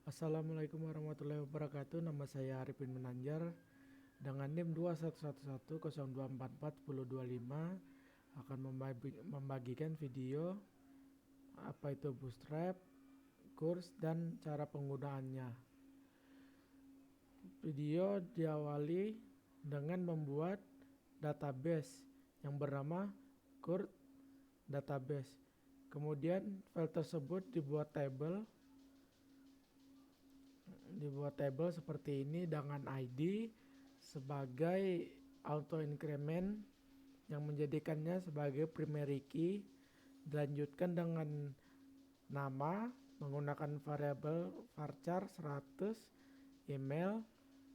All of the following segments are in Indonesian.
Assalamualaikum warahmatullahi wabarakatuh. Nama saya Arifin Menanjar dengan NIM 211102441025 akan membagikan video apa itu Bootstrap, kurs dan cara penggunaannya. Video diawali dengan membuat database yang bernama Kurt database. Kemudian file tersebut dibuat table seperti ini dengan ID sebagai auto increment yang menjadikannya sebagai primary key. Dilanjutkan dengan nama menggunakan variabel varchar 100, email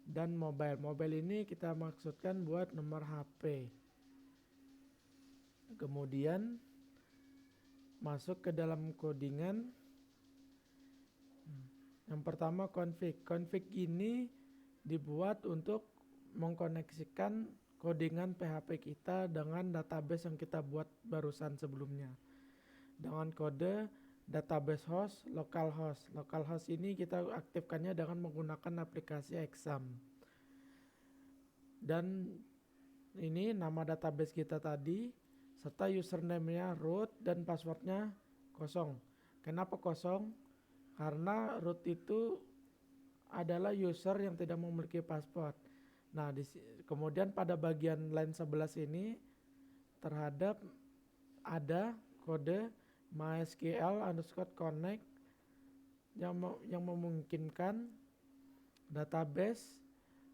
dan mobile. Mobile ini kita maksudkan buat nomor HP. Kemudian masuk ke dalam codingan. Yang pertama config. Config ini dibuat untuk mengkoneksikan codingan PHP kita dengan database yang kita buat barusan sebelumnya. Dengan kode database host, localhost. Localhost ini kita aktifkannya dengan menggunakan aplikasi Exam. Dan ini nama database kita tadi serta username-nya root dan passwordnya kosong. Kenapa kosong? Karena root itu adalah user yang tidak memiliki password. Nah, kemudian pada bagian line 11 ini terhadap ada kode MySQL_connect yang memungkinkan database,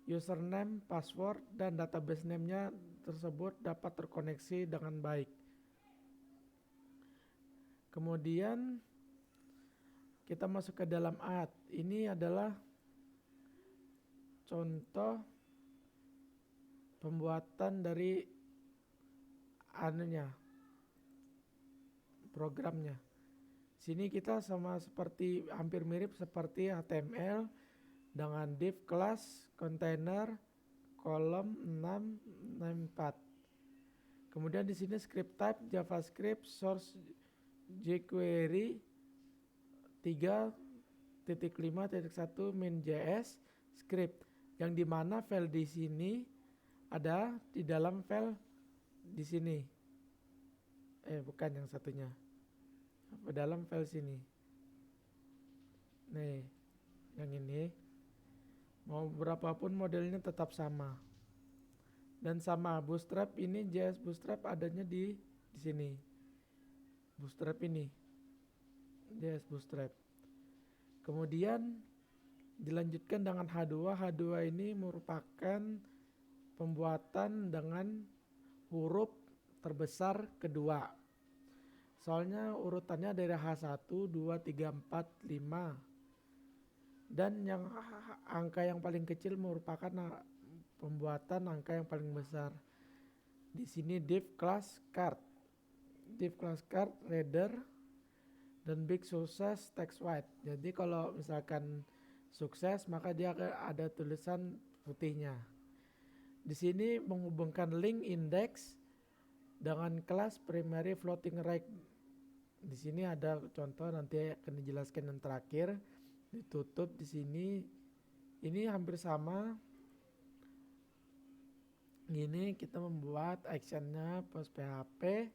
username, password, dan database name-nya tersebut dapat terkoneksi dengan baik. Kemudian kita masuk ke dalam add. Ini adalah contoh pembuatan dari programnya. Sini kita sama seperti hampir mirip seperti HTML dengan div class, container, kolom 6, name path. Kemudian di sini script type JavaScript, source jQuery 3.5.1 main.js script, yang dimana file di sini ada di dalam file di sini. Bukan yang satunya. Dalam file sini. Nih, yang ini. Mau berapapun modelnya tetap sama. Dan sama Bootstrap ini, JS Bootstrap adanya di sini. Bootstrap ini. JS Bootstrap. Kemudian dilanjutkan dengan H2. H2 ini merupakan pembuatan dengan huruf terbesar kedua. Soalnya urutannya dari H1, 2, 3, 4, 5. Dan yang angka yang paling kecil merupakan pembuatan angka yang paling besar. Di sini div class card. Div class card reader dan big success text white. Jadi kalau misalkan sukses maka dia ada tulisan putihnya. Di sini menghubungkan link index dengan kelas primary floating rate. Di sini ada contoh, nanti akan dijelaskan yang terakhir. Ditutup di sini. Ini hampir sama. Gini kita membuat actionnya post PHP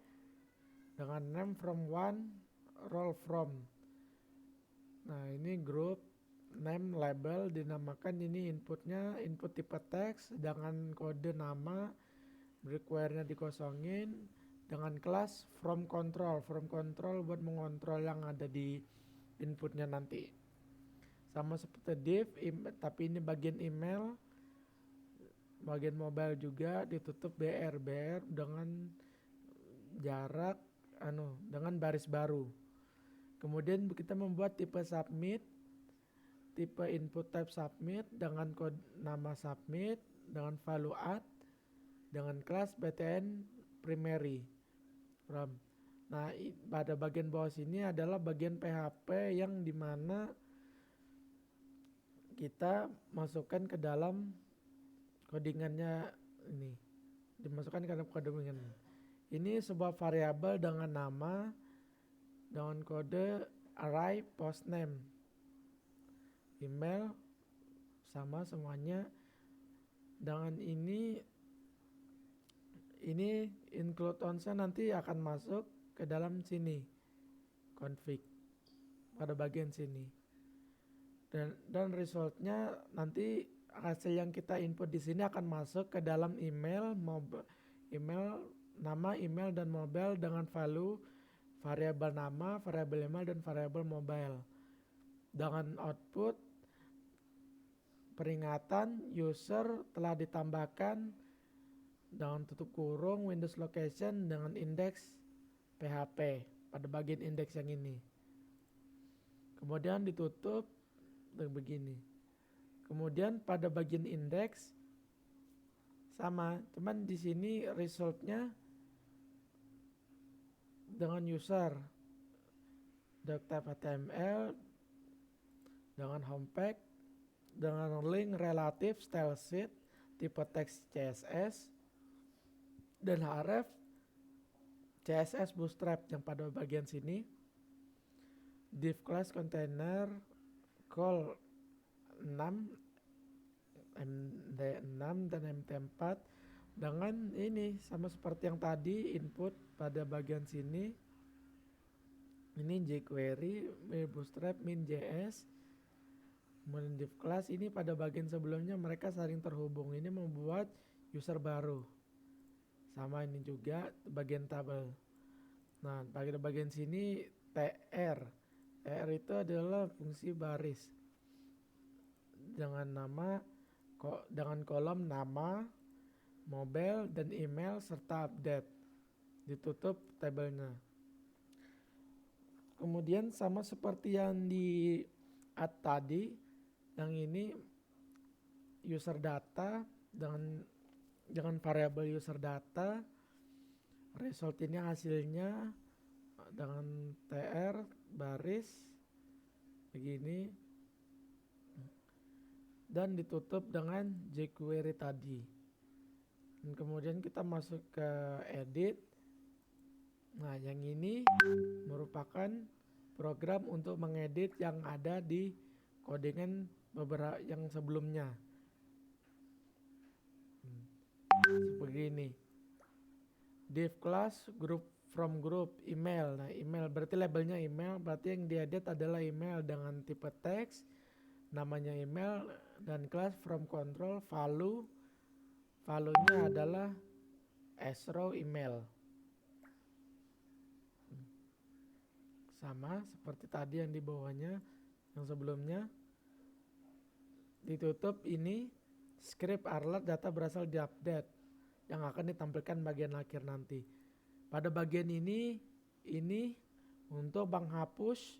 dengan name from one, role from. Nah, ini group name label dinamakan, ini inputnya input tipe teks dengan kode nama, require-nya dikosongin dengan kelas from control buat mengontrol yang ada di inputnya nanti. Sama seperti div, tapi ini bagian email, bagian mobile juga ditutup br dengan jarak dengan baris baru. Kemudian kita membuat tipe submit, tipe input type submit dengan kode nama submit, dengan value add, dengan kelas btn primary from. Nah, pada bagian bawah sini adalah bagian PHP yang dimana kita masukkan ke dalam codingannya ini. Dimasukkan ke dalam codingan. Ini sebuah variabel dengan nama dengan kode array post name. email sama semuanya. Dengan ini include onsen nanti akan masuk ke dalam sini, config pada bagian sini, dan resultnya nanti hasil yang kita input di sini akan masuk ke dalam email, nama, email dan mobile dengan value variabel nama, variabel email dan variabel mobile, dengan output peringatan user telah ditambahkan dengan tutup kurung Windows location dengan indeks PHP pada bagian indeks yang ini. Kemudian ditutup begini. Kemudian pada bagian indeks sama, cuman di sini resultnya dengan user .html dengan home page dengan link relatif style sheet tipe teks CSS dan href CSS Bootstrap yang pada bagian sini, div class container call 6 MD6 dan MT4 dengan ini sama seperti yang tadi, input pada bagian sini ini jQuery Bootstrap min.js. Kemudian div class ini pada bagian sebelumnya mereka saling terhubung, ini membuat user baru. Sama ini juga bagian tabel. Nah, bagian sini tr itu adalah fungsi baris dengan nama dengan kolom nama, mobile dan email serta update. Ditutup tabelnya. Kemudian sama seperti yang di add tadi, yang ini user data dengan variabel user data, result ini hasilnya dengan tr baris begini dan ditutup dengan jQuery tadi. Dan kemudian kita masuk ke edit. Nah, yang ini merupakan program untuk mengedit yang ada di codingan beberapa yang sebelumnya. Begini. Div class group from group email. Nah, email berarti labelnya email, berarti yang diedit adalah email dengan tipe teks, namanya email, dan class from control value-nya adalah srow email. Sama seperti tadi yang di bawahnya, yang sebelumnya. Ditutup ini script alert data berasal di update yang akan ditampilkan bagian akhir nanti. Pada bagian ini untuk menghapus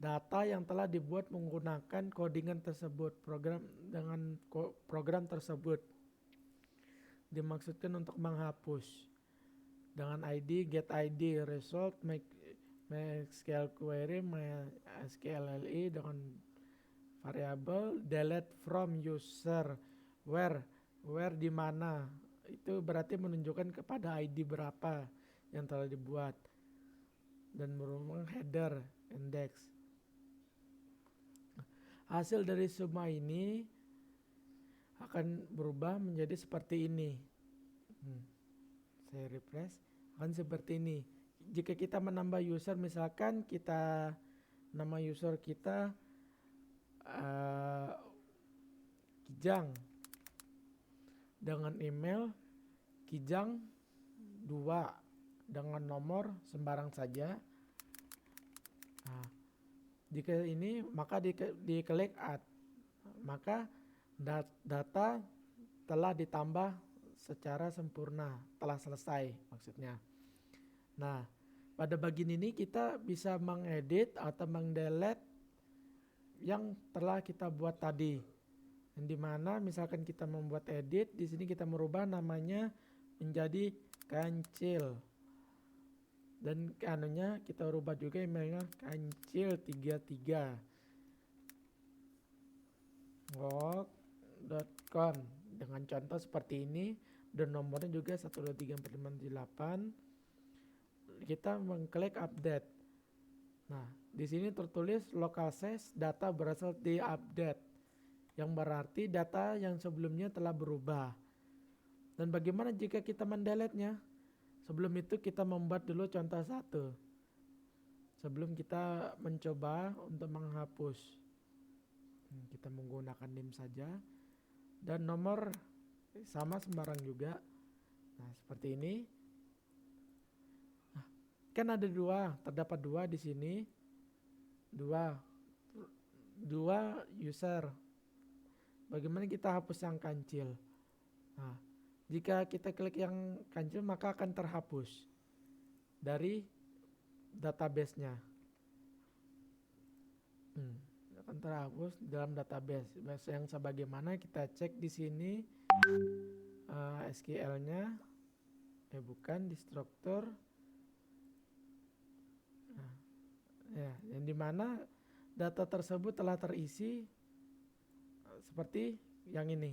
data yang telah dibuat menggunakan codingan tersebut, program tersebut. Dimaksudkan untuk menghapus dengan ID, get ID, result, MySQL query, MySQLi dengan variabel, delete from user, where di mana, itu berarti menunjukkan kepada ID berapa yang telah dibuat, dan merupakan header, index. Hasil dari semua ini akan berubah menjadi seperti ini. Saya refresh, akan seperti ini. Jika kita menambah user, misalkan kita nama user kita Kijang dengan email Kijang 2 dengan nomor sembarang saja. Nah, jika ini maka diklik add, maka data telah ditambah secara sempurna, telah selesai maksudnya. Nah, pada bagian ini kita bisa mengedit atau mendelete yang telah kita buat tadi. Yang dimana misalkan kita membuat edit, di sini kita merubah namanya menjadi Kancil. Dan kita rubah juga emailnya kancil33@work.com dengan contoh seperti ini, dan nomornya juga 1234568. Kita mengklik update. Nah, di sini tertulis local cache data berasal di update, yang berarti data yang sebelumnya telah berubah. Dan bagaimana jika kita mendelete-nya? Sebelum itu kita membuat dulu contoh satu. Sebelum kita mencoba untuk menghapus. Kita menggunakan NIM saja. Dan nomor sama sembarang juga. Nah, seperti ini. Nah, kan ada dua, terdapat dua di sini. Dua user. Bagaimana kita hapus yang kancil? Nah, jika kita klik yang kancil maka akan terhapus dari database-nya. Akan terhapus dalam database. Yang sebagaimana kita cek di sini SQL-nya, bukan di struktur. Nah, ya, yang dimana data tersebut telah terisi seperti yang ini.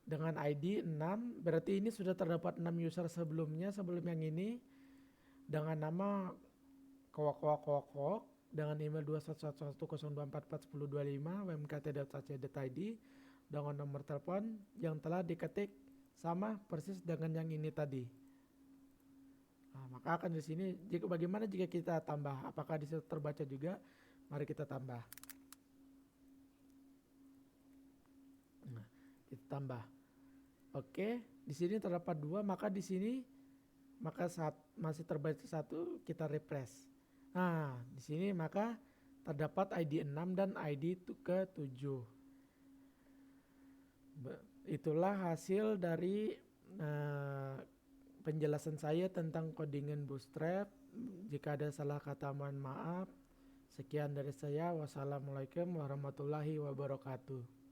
Dengan ID 6, berarti ini sudah terdapat 6 user sebelumnya, sebelum yang ini. Dengan nama kowak, dengan email 211102441025 wmkt.ac.id, dengan nomor telepon yang telah diketik sama persis dengan yang ini tadi. Nah, maka akan di sini bagaimana jika kita tambah? Apakah di situ terbaca juga? Mari kita tambah. Nah, kita tambah. Oke, di sini terdapat 2, maka di sini masih terbaca 1, kita refresh. Nah, di sini maka terdapat ID 6 dan ID ke-7. Itulah hasil dari penjelasan saya tentang codingan Bootstrap. Jika ada salah kata mohon maaf. Sekian dari saya. Wassalamualaikum warahmatullahi wabarakatuh.